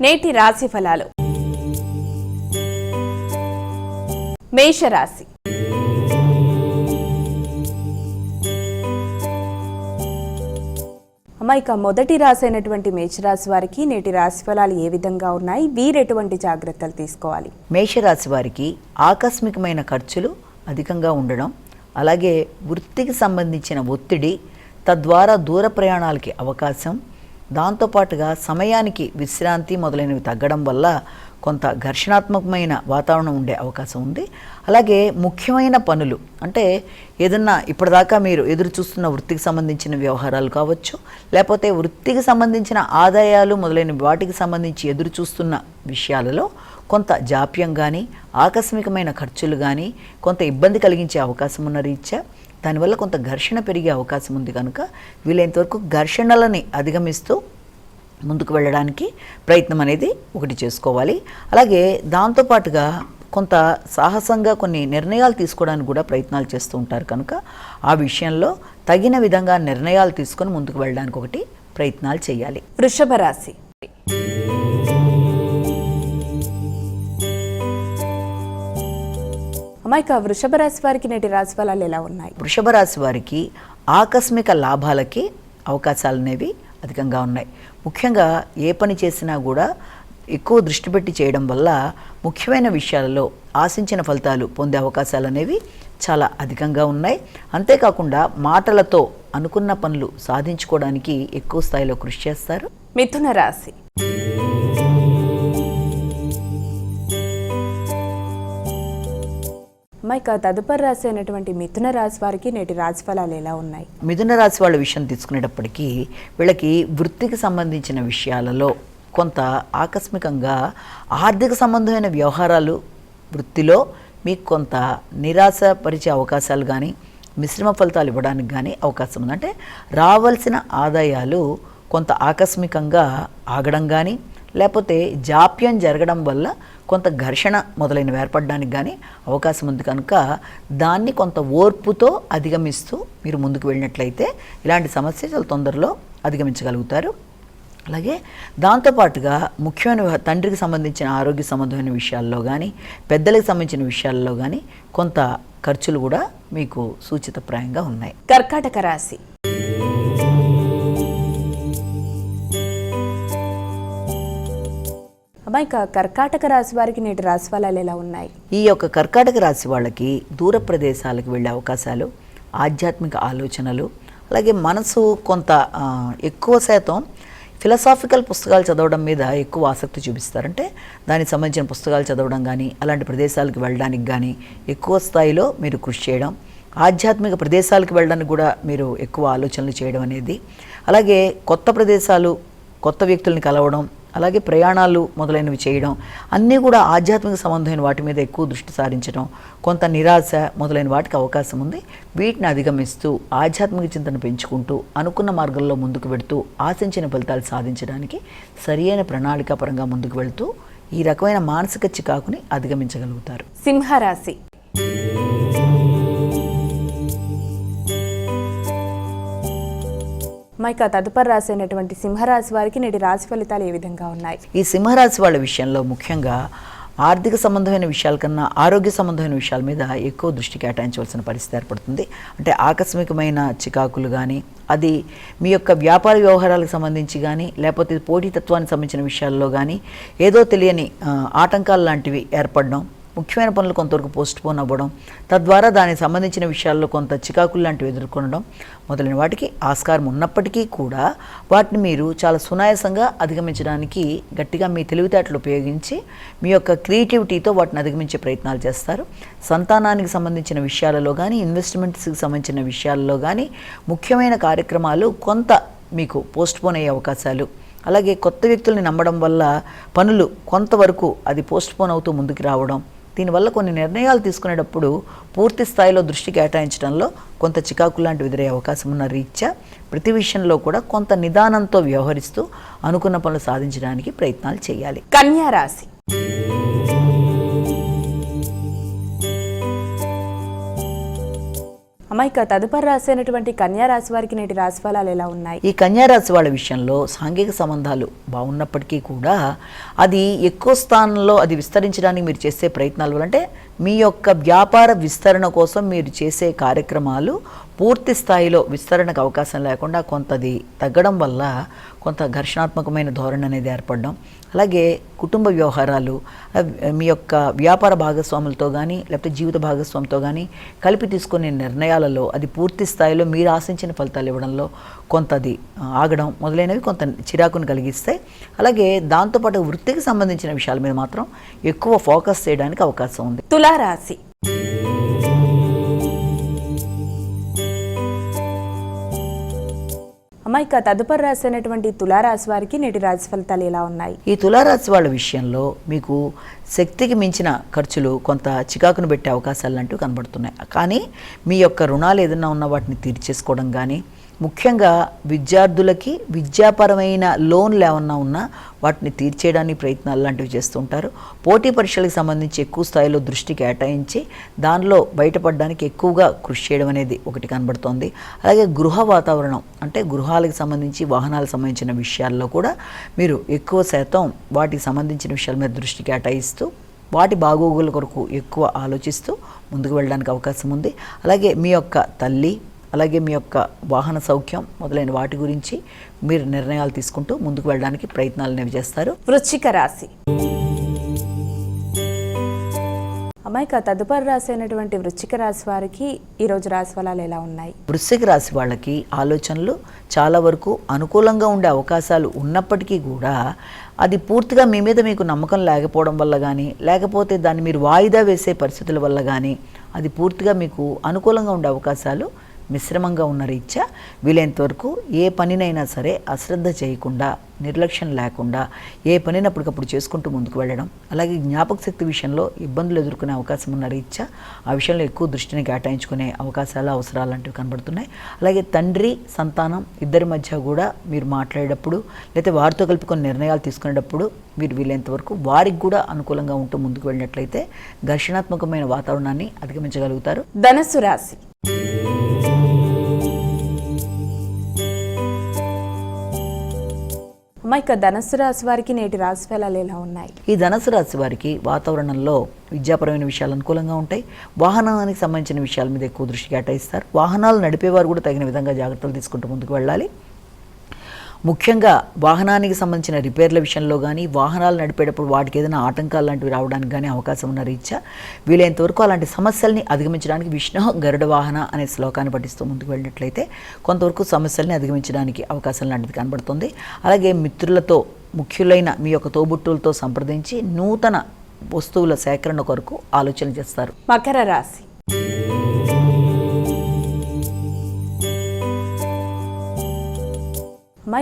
నేటి రాశి ఫలాలు. మేషరాశి. ఇక మొదటి రాశి అయినటువంటి మేషరాశి వారికి నేటి రాశి ఫలాలు ఏ విధంగా ఉన్నాయి, వీరెటువంటి జాగ్రత్తలు తీసుకోవాలి? మేషరాశి వారికి ఆకస్మికమైన ఖర్చులు అధికంగా ఉండడం, అలాగే వృత్తికి సంబంధించిన ఒత్తిడి, తద్వారా దూర ప్రయాణాలకి అవకాశం, దాంతోపాటుగా సమయానికి విశ్రాంతి మొదలైనవి తగ్గడం వల్ల కొంత ఘర్షణాత్మకమైన వాతావరణం ఉండే అవకాశం ఉంది. అలాగే ముఖ్యమైన పనులు అంటే ఏదన్నా ఇప్పటిదాకా మీరు ఎదురు చూస్తున్న వృత్తికి సంబంధించిన వ్యవహారాలు కావచ్చు, లేకపోతే వృత్తికి సంబంధించిన ఆదాయాలు మొదలైన వాటికి సంబంధించి ఎదురు చూస్తున్న విషయాలలో కొంత జాప్యం కానీ, ఆకస్మికమైన ఖర్చులు కానీ కొంత ఇబ్బంది కలిగించే అవకాశం ఉన్న రీత్యా దానివల్ల కొంత ఘర్షణ పెరిగే అవకాశం ఉంది కనుక వీలైనంతవరకు ఘర్షణలని అధిగమిస్తూ ముందుకు వెళ్ళడానికి ప్రయత్నం అనేది ఒకటి చేసుకోవాలి. అలాగే దాంతోపాటుగా కొంత సాహసంగా కొన్ని నిర్ణయాలు తీసుకోవడానికి కూడా ప్రయత్నాలు చేస్తూ ఉంటారు కనుక ఆ విషయంలో తగిన విధంగా నిర్ణయాలు తీసుకొని ముందుకు వెళ్ళడానికి ఒకటి ప్రయత్నాలు చేయాలి. వృషభ రాశి. ఇక వృషభ రాశి వారికి నేటి రాశి ఫలాలు ఎలా ఉన్నాయి? వృషభ రాశి వారికి ఆకస్మిక లాభాలకి అవకాశాలు అనేవి అధికంగా ఉన్నాయి. ముఖ్యంగా ఏ పని చేసినా కూడా ఎక్కువ దృష్టి పెట్టి చేయడం వల్ల ముఖ్యమైన విషయాలలో ఆశించిన ఫలితాలు పొందే అవకాశాలు అనేవి చాలా అధికంగా ఉన్నాయి. అంతేకాకుండా మాటలతో అనుకున్న పనులు సాధించుకోవడానికి ఎక్కువ స్థాయిలో కృషి చేస్తారు. మిథున రాశి. ఇక తదుపరి రాశి అయినటువంటి మిథున రాశి వారికి నేటి రాశి ఫలాలు ఎలా ఉన్నాయి? మిథున రాశి వాళ్ళ విషయం తీసుకునేటప్పటికీ వీళ్ళకి వృత్తికి సంబంధించిన విషయాలలో కొంత ఆకస్మికంగా ఆర్థిక సంబంధమైన వ్యవహారాలు వృత్తిలో మీకు కొంత నిరాశపరిచే అవకాశాలు కానీ, మిశ్రమ ఫలితాలు ఇవ్వడానికి కానీ అవకాశం ఉంది. అంటే రావాల్సిన ఆదాయాలు కొంత ఆకస్మికంగా ఆగడం కానీ, లేకపోతే జాప్యం జరగడం వల్ల కొంత ఘర్షణ మొదలైనవి ఏర్పడడానికి కానీ అవకాశం ఉంది కనుక దాన్ని కొంత ఓర్పుతో అధిగమిస్తూ మీరు ముందుకు వెళ్ళినట్లయితే ఇలాంటి సమస్య చాలా తొందరలో అధిగమించగలుగుతారు. అలాగే దాంతోపాటుగా ముఖ్యమైన తండ్రికి సంబంధించిన ఆరోగ్య సంబంధమైన విషయాల్లో కానీ, పెద్దలకు సంబంధించిన విషయాల్లో కానీ కొంత ఖర్చులు కూడా మీకు సూచితప్రాయంగా ఉన్నాయి. కర్కాటక రాశి. ఇక కర్కాటక రాశి వారికి నేటి రాశి ఫలాలు ఎలా ఉన్నాయి? ఈ యొక్క కర్కాటక రాశి వాళ్ళకి దూర ప్రదేశాలకు వెళ్ళే అవకాశాలు, ఆధ్యాత్మిక ఆలోచనలు, అలాగే మనసు కొంత ఎక్కువ శాతం ఫిలసాఫికల్ పుస్తకాలు చదవడం మీద ఎక్కువ ఆసక్తి చూపిస్తారంటే దానికి సంబంధించిన పుస్తకాలు చదవడం కానీ, అలాంటి ప్రదేశాలకు వెళ్ళడానికి కానీ ఎక్కువ స్థాయిలో మీరు కృషి చేయడం, ఆధ్యాత్మిక ప్రదేశాలకు వెళ్ళడానికి కూడా మీరు ఎక్కువ ఆలోచనలు చేయడం అనేది, అలాగే కొత్త ప్రదేశాలు, కొత్త వ్యక్తుల్ని కలవడం, అలాగే ప్రయాణాలు మొదలైనవి చేయడం, అన్నీ కూడా ఆధ్యాత్మిక సంబంధమైన వాటి మీద ఎక్కువ దృష్టి సారించడం, కొంత నిరాశ మొదలైన వాటికి అవకాశం ఉంది. వీటిని అధిగమిస్తూ ఆధ్యాత్మిక చింతన పెంచుకుంటూ అనుకున్న మార్గంలో ముందుకు వెళుతూ ఆశించిన ఫలితాలు సాధించడానికి సరియైన ప్రణాళికాపరంగా ముందుకు వెళుతూ ఈ రకమైన మానసిక చికాకుని అధిగమించగలుగుతారు. సింహరాశి. ఇక తదుపరి రాశి అయినటువంటి సింహరాశి వారికి నేటి రాశి ఫలితాలు ఏ విధంగా ఉన్నాయి? ఈ సింహరాశి వాళ్ళ విషయంలో ముఖ్యంగా ఆర్థిక సంబంధమైన విషయాల కన్నా ఆరోగ్య సంబంధమైన విషయాల మీద ఎక్కువ దృష్టి కేటాయించవలసిన పరిస్థితి ఏర్పడుతుంది. అంటే ఆకస్మికమైన చికాకులు కానీ, అది మీ యొక్క వ్యాపార వ్యవహారాలకు సంబంధించి కానీ, లేకపోతే పోటీతత్వానికి సంబంధించిన విషయాల్లో కానీ ఏదో తెలియని ఆటంకాలు లాంటివి ఏర్పడడం, ముఖ్యమైన పనులు కొంతవరకు పోస్ట్ పోన్ అవ్వడం, తద్వారా దానికి సంబంధించిన విషయాల్లో కొంత చికాకులు లాంటివి ఎదుర్కొనడం మొదలైన వాటికి ఆస్కారం ఉన్నప్పటికీ కూడా వాటిని మీరు చాలా సునాయాసంగా అధిగమించడానికి గట్టిగా మీ తెలివితేటలు ఉపయోగించి మీ యొక్క క్రియేటివిటీతో వాటిని అధిగమించే ప్రయత్నాలు చేస్తారు. సంతానానికి సంబంధించిన విషయాలలో కానీ, ఇన్వెస్ట్మెంట్స్కి సంబంధించిన విషయాల్లో కానీ ముఖ్యమైన కార్యక్రమాలు కొంత మీకు పోస్ట్ పోన్ అయ్యే అవకాశాలు, అలాగే కొత్త వ్యక్తుల్ని నమ్మడం వల్ల పనులు కొంతవరకు అది పోస్ట్ పోన్ అవుతూ ముందుకు రావడం, దీనివల్ల కొన్ని నిర్ణయాలు తీసుకునేటప్పుడు పూర్తి స్థాయిలో దృష్టి కేటాయించడంలో కొంత చికాకు లాంటి ఎదురయ్యే అవకాశం ఉన్న రీత్యా ప్రతి విషయంలో కూడా కొంత నిదానంతో వ్యవహరిస్తూ అనుకున్న పనులు సాధించడానికి ప్రయత్నాలు చేయాలి. కన్యా రాశి. అమ్మ, ఇక తదుపరి రాసైనటువంటి కన్యా రాశి వారికి నేటి రాశి ఫలాలు ఎలా ఉన్నాయి? ఈ కన్యా రాశి వాళ్ళ విషయంలో సాంఘిక సంబంధాలు బాగున్నప్పటికీ కూడా అది ఎక్కువ స్థానంలో అది విస్తరించడానికి మీరు చేసే ప్రయత్నాలు వల్ల, అంటే మీ యొక్క వ్యాపార విస్తరణ కోసం మీరు చేసే కార్యక్రమాలు పూర్తి స్థాయిలో విస్తరణకు అవకాశం లేకుండా కొంతది తగ్గడం వల్ల కొంత ఘర్షణాత్మకమైన ధోరణి అనేది ఏర్పడడం, అలాగే కుటుంబ వ్యవహారాలు మీ యొక్క వ్యాపార భాగస్వాములతో కానీ లేకపోతే జీవిత భాగస్వామితో కానీ కలిపి తీసుకునే నిర్ణయాలలో అది పూర్తి స్థాయిలో మీరు ఆశించిన ఫలితాలు ఇవ్వడంలో కొంతది ఆగడం మొదలైనవి కొంత చిరాకును కలిగిస్తాయి. అలాగే దాంతోపాటు వృత్తికి సంబంధించిన విషయాల మీద మాత్రం ఎక్కువ ఫోకస్ చేయడానికి అవకాశం ఉంది. తులారాశి. అమ్మ, ఇక తదుపరి రాసైనటువంటి తులారాశి వారికి నేటి రాశి ఫలితాలు ఎలా ఉన్నాయి? ఈ తులారాశి వాళ్ళ విషయంలో మీకు శక్తికి మించిన ఖర్చులు కొంత చికాకును పెట్టే అవకాశాలు లాంటివి కనబడుతున్నాయి. కానీ మీ యొక్క రుణాలు ఏదైనా ఉన్న వాటిని తీర్చేసుకోవడం కానీ, ముఖ్యంగా విద్యార్థులకి విద్యాపరమైన లోన్లు ఏమన్నా ఉన్నా వాటిని తీర్చేయడానికి ప్రయత్నాలు లాంటివి చేస్తుంటారు. పోటీ పరీక్షలకు సంబంధించి ఎక్కువ స్థాయిలో దృష్టి కేటాయించి దానిలో బయటపడడానికి ఎక్కువగా కృషి చేయడం అనేది ఒకటి కనబడుతోంది. అలాగే గృహ వాతావరణం, అంటే గృహాలకు సంబంధించి వాహనాలకు సంబంధించిన విషయాల్లో కూడా మీరు ఎక్కువ శాతం వాటికి సంబంధించిన విషయాల మీద దృష్టి కేటాయిస్తూ వాటి బాగోగుల కొరకు ఎక్కువ ఆలోచిస్తూ ముందుకు వెళ్ళడానికి అవకాశం ఉంది. అలాగే మీ యొక్క తల్లి, అలాగే మీ యొక్క వాహన సౌఖ్యం మొదలైన వాటి గురించి మీరు నిర్ణయాలు తీసుకుంటూ ముందుకు వెళ్ళడానికి ప్రయత్నాలు అనేవి చేస్తారు. వృశ్చిక రాశి. అమ్మాయిక తదుపరి రాశి అయినటువంటి వృశ్చిక రాశి వారికి ఈరోజు రాశి ఫలాలు ఎలా ఉన్నాయి? వృశ్చిక రాశి వాళ్ళకి ఆలోచనలు చాలా వరకు అనుకూలంగా ఉండే అవకాశాలు ఉన్నప్పటికీ కూడా అది పూర్తిగా మీ మీద మీకు నమ్మకం లేకపోవడం వల్ల కానీ, లేకపోతే దాన్ని మీరు వాయిదా వేసే పరిస్థితుల వల్ల కానీ అది పూర్తిగా మీకు అనుకూలంగా ఉండే అవకాశాలు మిశ్రమంగా ఉన్న రీత్యా వీలైనంతవరకు ఏ పనినైనా సరే అశ్రద్ధ చేయకుండా, నిర్లక్ష్యం లేకుండా ఏ పనిని అప్పటికప్పుడు చేసుకుంటూ ముందుకు వెళ్ళడం, అలాగే జ్ఞాపక శక్తి విషయంలో ఇబ్బందులు ఎదుర్కొనే అవకాశం ఉన్న రీత్యా ఆ విషయంలో ఎక్కువ దృష్టిని కేటాయించుకునే అవకాశాలు, అవసరాలు లాంటివి కనబడుతున్నాయి. అలాగే తండ్రి సంతానం ఇద్దరి మధ్య కూడా మీరు మాట్లాడేటప్పుడు లేకపోతే వారితో కలిపి కొన్ని నిర్ణయాలు తీసుకునేటప్పుడు మీరు వీలైనంతవరకు వారికి కూడా అనుకూలంగా ఉంటూ ముందుకు వెళ్ళినట్లయితే ఘర్షణాత్మకమైన వాతావరణాన్ని అధిగమించగలుగుతారు. ధనుస్సు రాశి. ఇక ధనుస్సు రాశి వారికి నేటి రాశి ఫలాలు ఎలా ఉన్నాయి? ఈ ధనుస్సు రాశి వారికి వాతావరణంలో విద్యాపరమైన విషయాలు అనుకూలంగా ఉంటాయి. వాహనానికి సంబంధించిన విషయాల మీద ఎక్కువ దృష్టి కేటాయిస్తారు. వాహనాలు నడిపేవారు కూడా తగిన విధంగా జాగ్రత్తలు తీసుకుంటూ ముందుకు వెళ్ళాలి. ముఖ్యంగా వాహనానికి సంబంధించిన రిపేర్ల విషయంలో కానీ, వాహనాలు నడిపేటప్పుడు వాటికి ఏదైనా ఆటంకాలు లాంటివి రావడానికి కానీ అవకాశం ఉన్న రీత్యా వీలైనంతవరకు అలాంటి సమస్యల్ని అధిగమించడానికి విష్ణు గరుడ వాహన అనే శ్లోకాన్ని పఠిస్తూ ముందుకు వెళ్ళినట్లయితే కొంతవరకు సమస్యల్ని అధిగమించడానికి అవకాశం లాంటిది కనబడుతుంది. అలాగే మిత్రులతో, ముఖ్యులైన మీ యొక్క తోబుట్టులతో సంప్రదించి నూతన వస్తువుల సేకరణ కొరకు ఆలోచన చేస్తారు. మకర రాశి.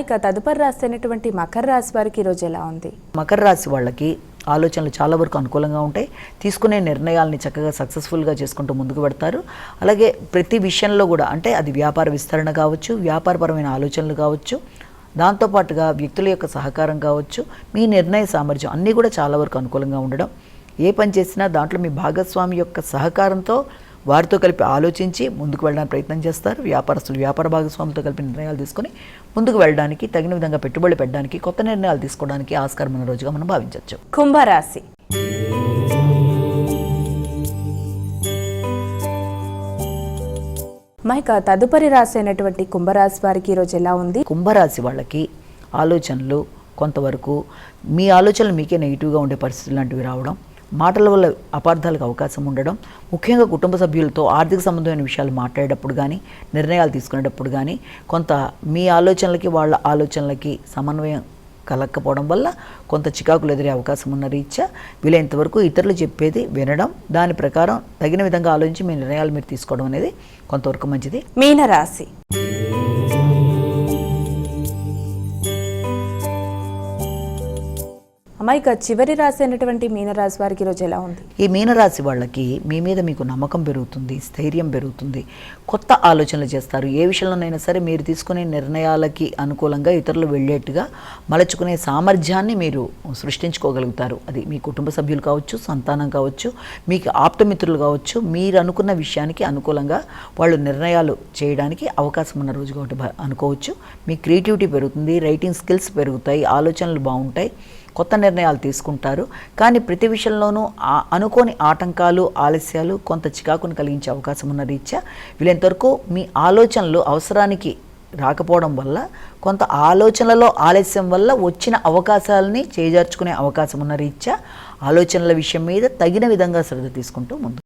ఇక తదుపరి రాశి అయినటువంటి మకర రాశి వారికి ఈరోజు ఎలా ఉంది? మకర రాశి వాళ్ళకి ఆలోచనలు చాలా వరకు అనుకూలంగా ఉంటాయి. తీసుకునే నిర్ణయాల్ని చక్కగా సక్సెస్ఫుల్గా చేసుకుంటూ ముందుకు పెడతారు. అలాగే ప్రతి విషయంలో కూడా, అంటే అది వ్యాపార విస్తరణ కావచ్చు, వ్యాపారపరమైన ఆలోచనలు కావచ్చు, దాంతోపాటుగా వ్యక్తుల యొక్క సహకారం కావచ్చు, మీ నిర్ణయ సామర్థ్యం అన్నీ కూడా చాలా వరకు అనుకూలంగా ఉండడం, ఏ పని చేసినా దాంట్లో మీ భాగస్వామి యొక్క సహకారంతో వారితో కలిపి ఆలోచించి ముందుకు వెళ్ళడానికి ప్రయత్నం చేస్తారు. వ్యాపారస్తులు వ్యాపార భాగస్వామితో కలిపి నిర్ణయాలు తీసుకొని ముందుకు వెళ్ళడానికి, తగిన విధంగా పెట్టుబడులు పెట్టడానికి, కొత్త నిర్ణయాలు తీసుకోవడానికి ఆస్కారమైన రోజుగా మనం భావించవచ్చు. కుంభరాశి. ఇక తదుపరి రాశి అయినటువంటి కుంభరాశి వారికి ఈరోజు ఎలా ఉంది? కుంభరాశి వాళ్ళకి ఆలోచనలు కొంతవరకు మీ ఆలోచనలు మీకే నెగిటివ్గా ఉండే పరిస్థితులు లాంటివి రావడం, మాటల వల్ల అపార్థాలకు అవకాశం ఉండడం, ముఖ్యంగా కుటుంబ సభ్యులతో ఆర్థిక సంబంధమైన విషయాలు మాట్లాడేటప్పుడు కానీ, నిర్ణయాలు తీసుకునేటప్పుడు కానీ కొంత మీ ఆలోచనలకి వాళ్ళ ఆలోచనలకి సమన్వయం కలగకపోవడం వల్ల కొంత చికాకులు ఎదురే అవకాశం ఉన్న రీత్యా వీలైనంతవరకు ఇతరులు చెప్పేది వినడం, దాని ప్రకారం తగిన విధంగా ఆలోచించి మీ నిర్ణయాలు మీరు తీసుకోవడం అనేది కొంతవరకు మంచిది. మీనరాశి. అమ్మ, ఇక చివరి రాశి అయినటువంటి మీనరాశి వారికి ఈరోజు ఎలా ఉంది? ఈ మీనరాశి వాళ్ళకి మీ మీద మీకు నమ్మకం పెరుగుతుంది, స్థైర్యం పెరుగుతుంది, కొత్త ఆలోచనలు చేస్తారు. ఏ విషయంలోనైనా సరే మీరు తీసుకునే నిర్ణయాలకి అనుకూలంగా ఇతరులు వెళ్ళేట్టుగా మలుచుకునే సామర్థ్యాన్ని మీరు సృష్టించుకోగలుగుతారు. అది మీ కుటుంబ సభ్యులు కావచ్చు, సంతానం కావచ్చు, మీకు ఆప్తమిత్రులు కావచ్చు. మీరు అనుకున్న విషయానికి అనుకూలంగా వాళ్ళు నిర్ణయాలు చేయడానికి అవకాశం ఉన్న రోజు కాబట్టి అనుకోవచ్చు. మీ క్రియేటివిటీ పెరుగుతుంది, రైటింగ్ స్కిల్స్ పెరుగుతాయి, ఆలోచనలు బాగుంటాయి, కొత్త నిర్ణయాలు తీసుకుంటారు. కానీ ప్రతి విషయంలోనూ అనుకోని ఆటంకాలు, ఆలస్యాలు, కొంత చికాకును కలిగించే అవకాశం ఉన్న రీత్యా వీళ్ళంతవరకు మీ ఆలోచనలు అవసరానికి రాకపోవడం వల్ల, కొంత ఆలోచనలలో ఆలస్యం వల్ల వచ్చిన అవకాశాలని చేజార్చుకునే అవకాశం ఉన్న రీత్యా ఆలోచనల విషయం మీద తగిన విధంగా శ్రద్ధ తీసుకుంటూ ముందుకు